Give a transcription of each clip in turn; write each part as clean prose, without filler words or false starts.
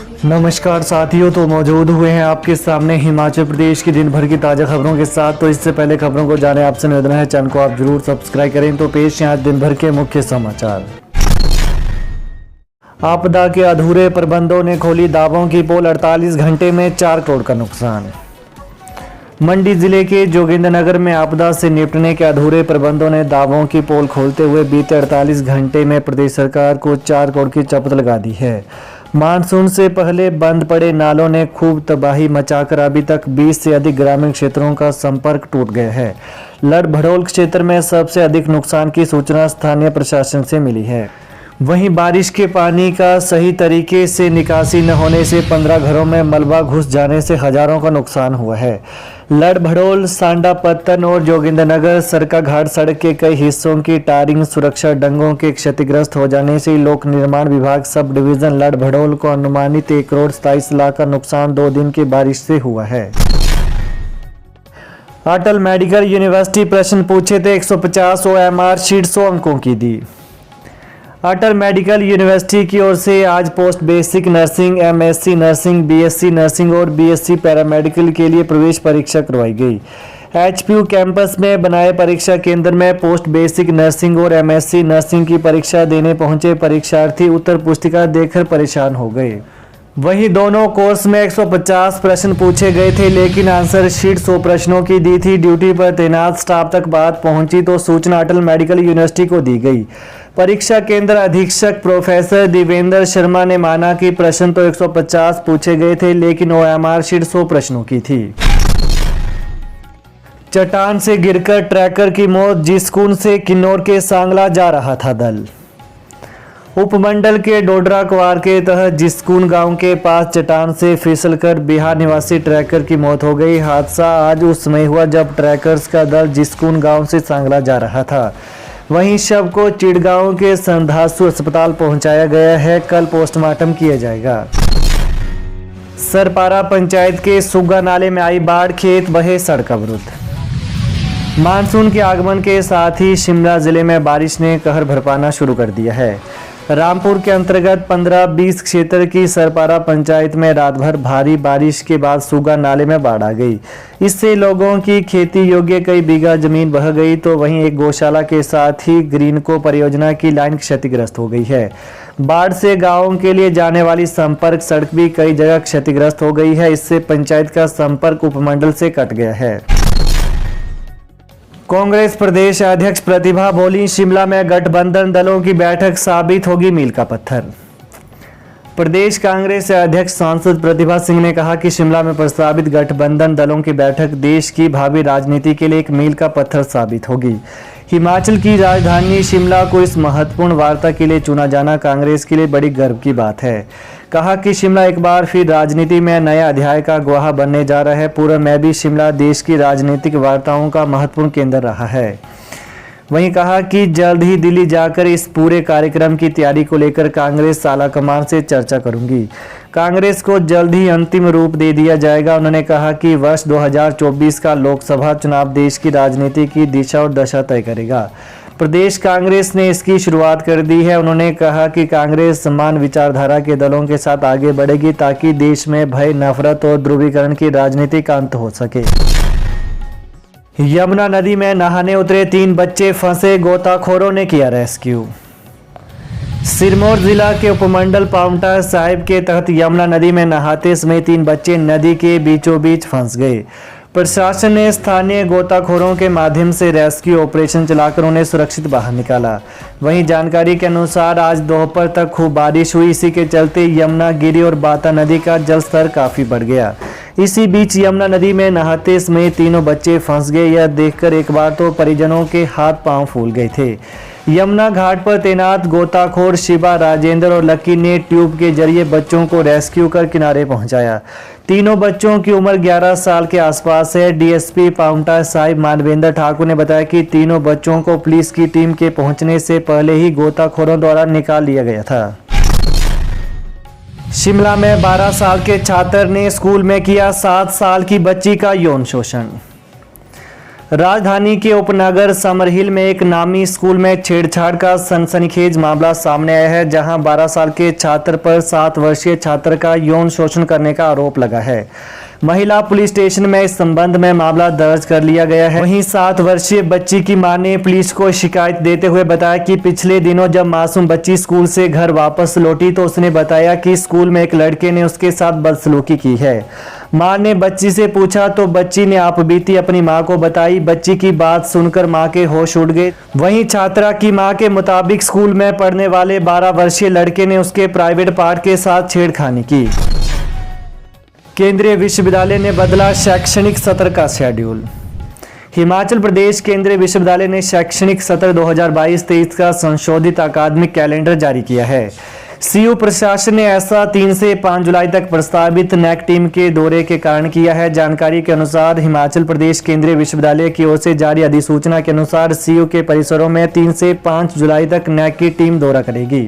नमस्कार साथियों, तो मौजूद हुए हैं आपके सामने हिमाचल प्रदेश की दिन भर की ताज़ा खबरों के साथ। तो इससे पहले खबरों को जाने आपसे निवेदन है, चैनल को आप जरूर सब्सक्राइब करें। तो पेश हैं आज दिन भर के मुख्य समाचार। आपदा के अधूरे प्रबंधों ने खोली दावों की पोल, 48 घंटे में 4 करोड़ का नुकसान। मंडी जिले के जोगिंद्रनगर में आपदा से निपटने के अधूरे प्रबंधों ने दावों की पोल खोलते हुए बीते 48 घंटे में प्रदेश सरकार को 4 करोड़ की चपत लगा दी है। मानसून से पहले बंद पड़े नालों ने खूब तबाही मचाकर अभी तक 20 से अधिक ग्रामीण क्षेत्रों का संपर्क टूट गया है। लड़भड़ोल क्षेत्र में सबसे अधिक नुकसान की सूचना स्थानीय प्रशासन से मिली है। वहीं बारिश के पानी का सही तरीके से निकासी न होने से 15 घरों में मलबा घुस जाने से हजारों का नुकसान हुआ है। लड़भड़ोल, सांडा पत्तन और जोगिंद्रनगर सरकाघाट सड़क के कई हिस्सों की टारिंग सुरक्षा डंगों के क्षतिग्रस्त हो जाने से लोक निर्माण विभाग सब डिवीजन लड़भड़ोल को अनुमानित 1 करोड़ 27 लाख का नुकसान 2 दिन की बारिश से हुआ है। अटल मेडिकल यूनिवर्सिटी प्रश्न पूछे थे 150 OMR शीट 100 अंकों की दी। अटल मेडिकल यूनिवर्सिटी की ओर से आज post basic nursing, MSc nursing, BSc nursing और BSc पैरामेडिकल के लिए प्रवेश परीक्षा करवाई गई। HPU कैंपस में बनाए परीक्षा केंद्र में पोस्ट बेसिक नर्सिंग और MSc नर्सिंग की परीक्षा देने पहुंचे परीक्षार्थी उत्तर पुस्तिका देखकर परेशान हो गए। वहीं दोनों कोर्स में 150 प्रश्न पूछे गए थे, लेकिन आंसर शीट 100 प्रश्नों की दी थी। ड्यूटी पर तैनात स्टाफ तक बात पहुंची तो सूचना अटल मेडिकल यूनिवर्सिटी को दी गई। परीक्षा केंद्र अधीक्षक प्रोफेसर दिवेंद्र शर्मा ने माना कि प्रश्न तो 150 पूछे गए थे, लेकिन OMR शीट 100 प्रश्नों की थी। चट्टान से गिरकर ट्रैकर की मौत, जिसकुन से किन्नौर के सांगला जा रहा था दल। उपमंडल के डोडरा क्वार के तहत जिसकुन गांव के पास चट्टान से फिसलकर बिहार निवासी ट्रैकर की मौत हो गई। हादसा आज उस समय हुआ जब ट्रैकर्स का दल जिसकुन गांव से सांगला जा रहा था। वहीं शव को चिड़गांव के संधासु अस्पताल पहुंचाया गया है। कल पोस्टमार्टम किया जाएगा। सरपारा पंचायत के सुग्गा नाले में आई बाढ़, खेत बहे, सड़क अवरुद्ध। मानसून के आगमन के साथ ही शिमला जिले में बारिश ने कहर बरपाना शुरू कर दिया है। रामपुर के अंतर्गत 15-20 क्षेत्र की सरपारा पंचायत में रात भर भारी बारिश के बाद सुग्गा नाले में बाढ़ आ गई। इससे लोगों की खेती योग्य कई बीघा जमीन बह गई, तो वहीं एक गौशाला के साथ ही ग्रीनको परियोजना की लाइन क्षतिग्रस्त हो गई है। बाढ़ से गांवों के लिए जाने वाली संपर्क सड़क भी कई जगह क्षतिग्रस्त हो गई है। इससे पंचायत का संपर्क उपमंडल से कट गया है। कांग्रेस प्रदेश अध्यक्ष प्रतिभा बोली, शिमला में गठबंधन दलों की बैठक साबित होगी मील का पत्थर। प्रदेश कांग्रेस अध्यक्ष सांसद प्रतिभा सिंह ने कहा कि शिमला में प्रस्तावित गठबंधन दलों की बैठक देश की भावी राजनीति के लिए एक मील का पत्थर साबित होगी। हिमाचल की राजधानी शिमला को इस महत्वपूर्ण वार्ता के लिए चुना जाना कांग्रेस के लिए बड़ी गर्व की बात है। कहा कि शिमला एक बार फिर राजनीति में नए अध्याय का गवाह बनने जा रहा है। पूर्व में भी शिमला देश की राजनीतिक वार्ताओं का महत्वपूर्ण केंद्र रहा है। वहीं कहा कि जल्द ही दिल्ली जाकर इस पूरे कार्यक्रम की तैयारी को लेकर कांग्रेस आलाकमान से चर्चा करूंगी। कांग्रेस को जल्द ही अंतिम रूप दे दिया जाएगा। उन्होंने कहा कि वर्ष 2024 का लोकसभा चुनाव देश की राजनीति की दिशा और दशा तय करेगा। प्रदेश कांग्रेस ने इसकी शुरुआत कर दी है। उन्होंने कहा कि कांग्रेस समान विचारधारा के दलों के साथ आगे बढ़ेगी ताकि देश में भय, नफरत और ध्रुवीकरण की राजनीति का अंत हो सके। यमुना नदी में नहाने उतरे 3 बच्चे फंसे, गोताखोरों ने किया रेस्क्यू। सिरमौर जिला के उपमंडल पांवटा साहिब के तहत यमुना नदी में नहाते समय 3 बच्चे नदी के बीचों बीच फंस गए। प्रशासन ने स्थानीय गोताखोरों के माध्यम से रेस्क्यू ऑपरेशन चलाकर उन्हें सुरक्षित बाहर निकाला। वहीं जानकारी के अनुसार आज दोपहर तक खूब बारिश हुई। इसी के चलते यमुना, गिरी और बाता नदी का जलस्तर काफी बढ़ गया। इसी बीच यमुना नदी में नहाते समय तीनों बच्चे फंस गए। यह देखकर एक बार तो परिजनों के हाथ पांव फूल गए थे। यमुना घाट पर तैनात गोताखोर शिवा, राजेंद्र और लकी ने ट्यूब के जरिए बच्चों को रेस्क्यू कर किनारे पहुंचाया। तीनों बच्चों की उम्र 11 साल के आसपास है। डीएसपी पांवटा साहिब मानवेंद्र ठाकुर ने बताया कि तीनों बच्चों को पुलिस की टीम के पहुंचने से पहले ही गोताखोरों द्वारा निकाल लिया गया था। शिमला में 12 साल के छात्र ने स्कूल में किया 7 साल की बच्ची का यौन शोषण। राजधानी के उपनगर समरहिल में एक नामी स्कूल में छेड़छाड़ का सनसनीखेज मामला सामने आया है, जहां 12 साल के छात्र पर 7 वर्षीय छात्र का यौन शोषण करने का आरोप लगा है। महिला पुलिस स्टेशन में इस संबंध में मामला दर्ज कर लिया गया है। वहीं 7 वर्षीय बच्ची की मां ने पुलिस को शिकायत देते हुए बताया कि पिछले दिनों जब मासूम बच्ची स्कूल से घर वापस लौटी तो उसने बताया कि स्कूल में एक लड़के ने उसके साथ बदसलूकी की है। मां ने बच्ची से पूछा तो बच्ची ने आपबीती अपनी मां को बताई। बच्ची की बात सुनकर मां के होश उड़ गए। वहीं छात्रा की मां के मुताबिक स्कूल में पढ़ने वाले 12 वर्षीय लड़के ने उसके प्राइवेट पार्ट के साथ छेड़खानी की। केंद्रीय विश्वविद्यालय ने बदला शैक्षणिक सत्र का शेड्यूल। हिमाचल प्रदेश केंद्रीय विश्वविद्यालय ने शैक्षणिक सत्र 2022-23 का संशोधित अकादमिक कैलेंडर जारी किया है। सीयू प्रशासन ने ऐसा 3 से 5 जुलाई तक प्रस्तावित नेक टीम के दौरे के कारण किया है। जानकारी के अनुसार हिमाचल प्रदेश केंद्रीय विश्वविद्यालय की ओर से जारी अधिसूचना के अनुसार सीयू के परिसरों में 3 से 5 जुलाई तक नेक की टीम दौरा करेगी।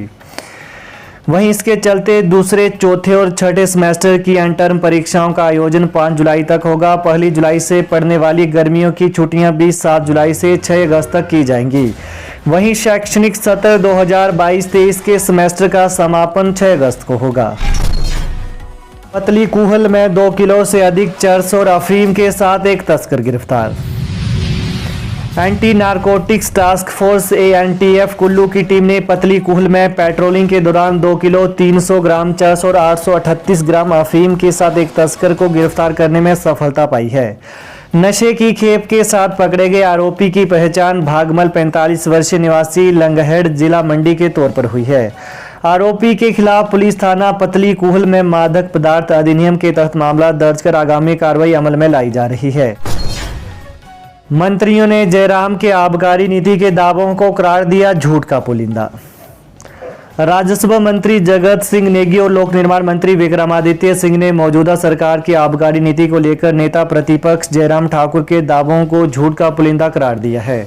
वहीं इसके चलते दूसरे, चौथे और छठे सेमेस्टर की एंड टर्म परीक्षाओं का आयोजन 5 जुलाई तक होगा। 1 जुलाई से पड़ने वाली गर्मियों की छुट्टियां भी 7 जुलाई से 6 अगस्त तक की जाएंगी। वहीं शैक्षणिक सत्र 2022-23 के सेमेस्टर का समापन 6 अगस्त को होगा। पतली कूहल में 2 किलो से अधिक चरस और अफीम के साथ एक तस्कर गिरफ्तार। Anti narcotics task force ANTF Kullu की टीम ने पतली कूहल में पेट्रोलिंग के दौरान 2 किलो 300 ग्राम चरस और 838 ग्राम अफीम के साथ एक तस्कर को गिरफ्तार करने में सफलता पाई है। नशे की खेप के साथ पकड़े गए आरोपी की पहचान भागमल 45 वर्षीय निवासी लंगहेड़ जिला मंडी के तौर पर हुई है। आरोपी के खिलाफ पुलिस थाना पतली कूहल में मादक पदार्थ अधिनियम के तहत मामला दर्ज कर आगामी कार्रवाई अमल में लाई जा रही है। मंत्रियों ने जयराम के आबकारी नीति के दावों को करार दिया झूठ का पुलिंदा। राजस्व मंत्री जगत सिंह नेगी और लोक निर्माण मंत्री विक्रमादित्य सिंह ने मौजूदा सरकार की आबकारी नीति को लेकर नेता प्रतिपक्ष जयराम ठाकुर के दावों को झूठ का पुलिंदा करार दिया है।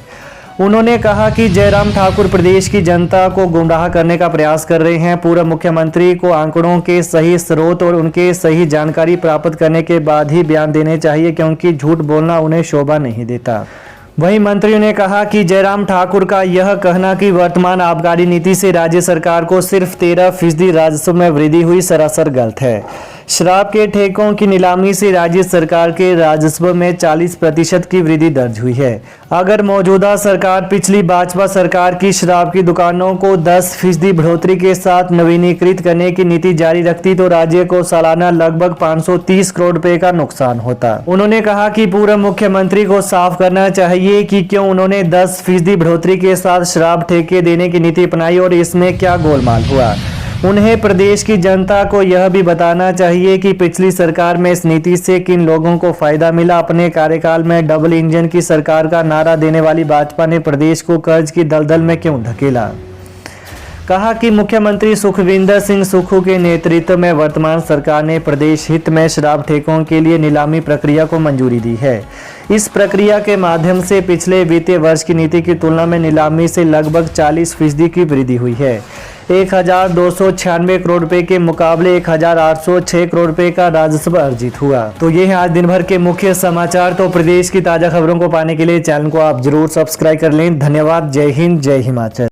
उन्होंने कहा कि जयराम ठाकुर प्रदेश की जनता को गुमराह करने का प्रयास कर रहे हैं। पूर्व मुख्यमंत्री को आंकड़ों के सही स्रोत और उनके सही जानकारी प्राप्त करने के बाद ही बयान देने चाहिए, क्योंकि झूठ बोलना उन्हें शोभा नहीं देता। वहीं मंत्रियों ने कहा कि जयराम ठाकुर का यह कहना कि वर्तमान आबकारी नीति से राज्य सरकार को सिर्फ 13% राजस्व में वृद्धि हुई सरासर गलत है। शराब के ठेकों की नीलामी से राज्य सरकार के राजस्व में 40% की वृद्धि दर्ज हुई है। अगर मौजूदा सरकार पिछली भाजपा सरकार की शराब की दुकानों को 10% बढ़ोतरी के साथ नवीनीकृत करने की नीति जारी रखती तो राज्य को सालाना लगभग 530 करोड़ रुपए का नुकसान होता। उन्होंने कहा कि पूर्व मुख्यमंत्री को साफ करना चाहिए कि क्यों उन्होंने 10% बढ़ोतरी के साथ शराब ठेके देने की नीति अपनाई और इसमें क्या गोलमाल हुआ। उन्हें प्रदेश की जनता को यह भी बताना चाहिए कि पिछली सरकार में इस नीति से किन लोगों को फायदा मिला। अपने कार्यकाल में डबल इंजन की सरकार का नारा देने वाली भाजपा ने प्रदेश को कर्ज की दलदल में क्यों धकेला। कहा कि मुख्यमंत्री सुखविंदर सिंह सुक्खू के नेतृत्व में वर्तमान सरकार ने प्रदेश हित में शराब ठेकों के लिए नीलामी प्रक्रिया को मंजूरी दी है। इस प्रक्रिया के माध्यम से पिछले वित्तीय वर्ष की नीति की तुलना में नीलामी से लगभग 40% की वृद्धि हुई है। 1296 करोड़ रुपए के मुकाबले 1806 करोड़ रुपए का राजस्व अर्जित हुआ। तो ये है आज दिन भर के मुख्य समाचार। तो प्रदेश की ताजा खबरों को पाने के लिए चैनल को आप जरूर सब्सक्राइब कर लें। धन्यवाद। जय हिंद, जय हिमाचल।